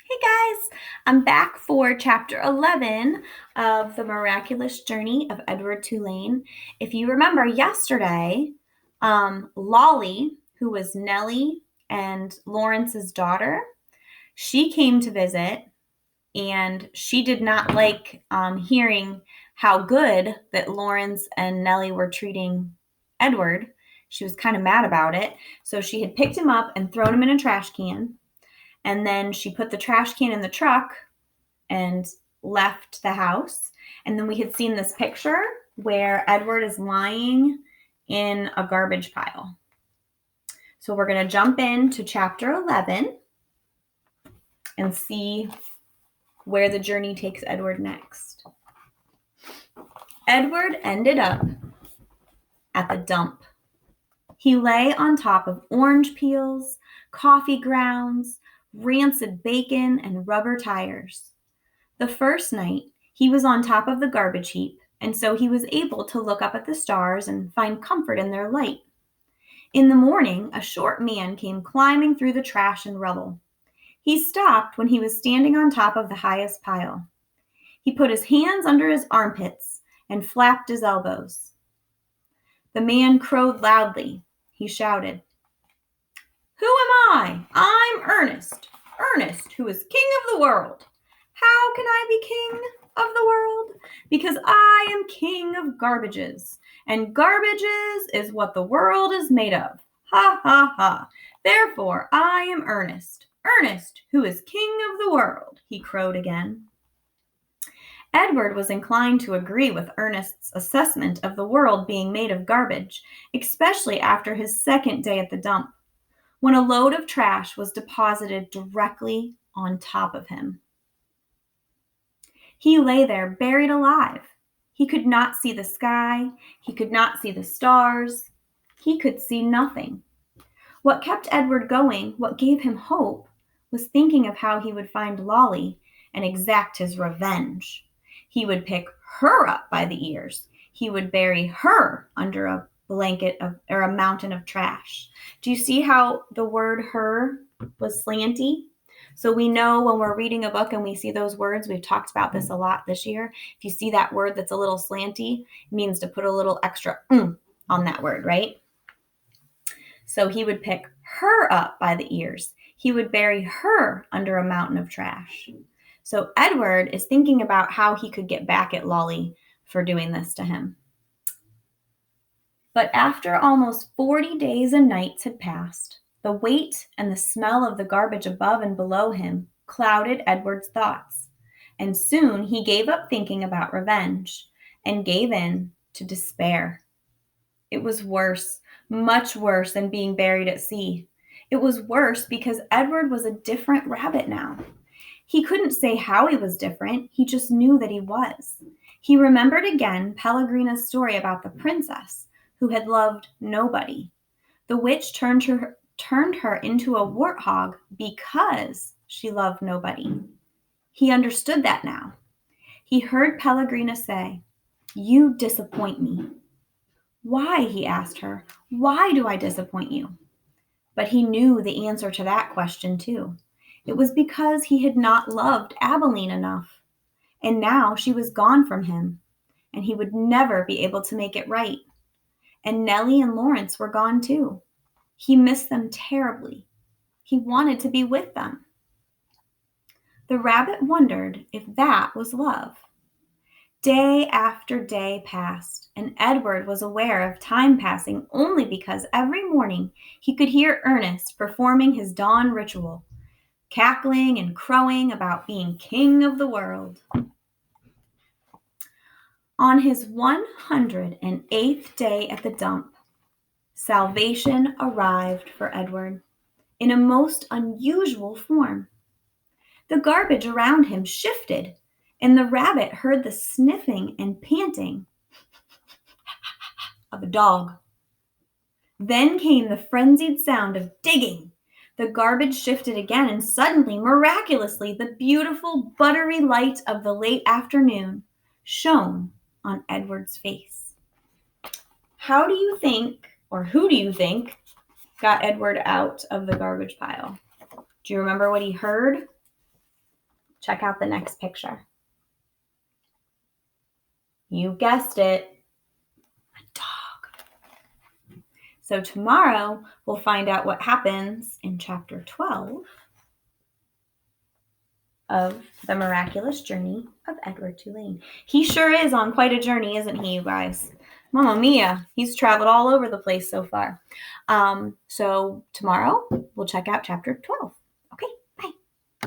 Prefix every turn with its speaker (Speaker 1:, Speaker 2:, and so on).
Speaker 1: Hey guys, I'm back for chapter 11 of The Miraculous Journey of Edward Tulane. If you remember yesterday, Lolly, who was Nellie and Lawrence's daughter, she came to visit and she did not like hearing how good that Lawrence and Nellie were treating Edward. She was kind of mad about it. So she had picked him up and thrown him in a trash can. And then she put the trash can in the truck and left the house. And then we had seen this picture where Edward is lying in a garbage pile. So we're going to jump into chapter 11 and see where the journey takes Edward next. Edward ended up at the dump. He lay on top of orange peels, coffee grounds, rancid bacon, and rubber tires. The first night, he was on top of the garbage heap, and so he was able to look up at the stars and find comfort in their light. In the morning, a short man came climbing through the trash and rubble. He stopped when he was standing on top of the highest pile. He put his hands under his armpits and flapped his elbows. The man crowed loudly. He shouted, "Who am I? I'm Ernest, Ernest, who is king of the world. How can I be king of the world? Because I am king of garbages, and garbages is what the world is made of. Ha, ha, ha. Therefore, I am Ernest, Ernest, who is king of the world," he crowed again. Edward was inclined to agree with Ernest's assessment of the world being made of garbage, especially after his second day at the dump, when a load of trash was deposited directly on top of him. He lay there buried alive. He could not see the sky. He could not see the stars. He could see nothing. What kept Edward going, what gave him hope, was thinking of how he would find Lolly and exact his revenge. He would pick her up by the ears. He would bury her under a blanket or a mountain of trash. Do you see how the word her was slanty? So we know when we're reading a book and we see those words, we've talked about this a lot this year. If you see that word that's a little slanty, it means to put a little extra on that word, right? So he would pick her up by the ears. He would bury her under a mountain of trash. So Edward is thinking about how he could get back at Lolly for doing this to him. But after almost 40 days and nights had passed, the weight and the smell of the garbage above and below him clouded Edward's thoughts, and soon he gave up thinking about revenge and gave in to despair. It was worse, much worse than being buried at sea. It was worse because Edward was a different rabbit now. He couldn't say how he was different, he just knew that he was. He remembered again Pellegrina's story about the princess who had loved nobody. The witch turned her into a warthog because she loved nobody. He understood that now. He heard Pellegrina say, "You disappoint me." "Why?" he asked her. "Why do I disappoint you?" But he knew the answer to that question too. It was because he had not loved Abilene enough. And now she was gone from him, and he would never be able to make it right. And Nellie and Lawrence were gone too. He missed them terribly. He wanted to be with them. The rabbit wondered if that was love. Day after day passed, and Edward was aware of time passing only because every morning he could hear Ernest performing his dawn ritual, cackling and crowing about being king of the world. On his 108th day at the dump, salvation arrived for Edward in a most unusual form. The garbage around him shifted, and the rabbit heard the sniffing and panting of a dog. Then came the frenzied sound of digging. The garbage shifted again, and suddenly, miraculously, the beautiful, buttery light of the late afternoon shone on Edward's face. How do you think, or who do you think, got Edward out of the garbage pile? Do you remember what he heard? Check out the next picture. You guessed it, a dog. So tomorrow we'll find out what happens in chapter 12 of The Miraculous Journey of Edward Tulane. He sure is on quite a journey, isn't he, you guys? Mamma mia, he's traveled all over the place so far. So tomorrow we'll check out chapter 12.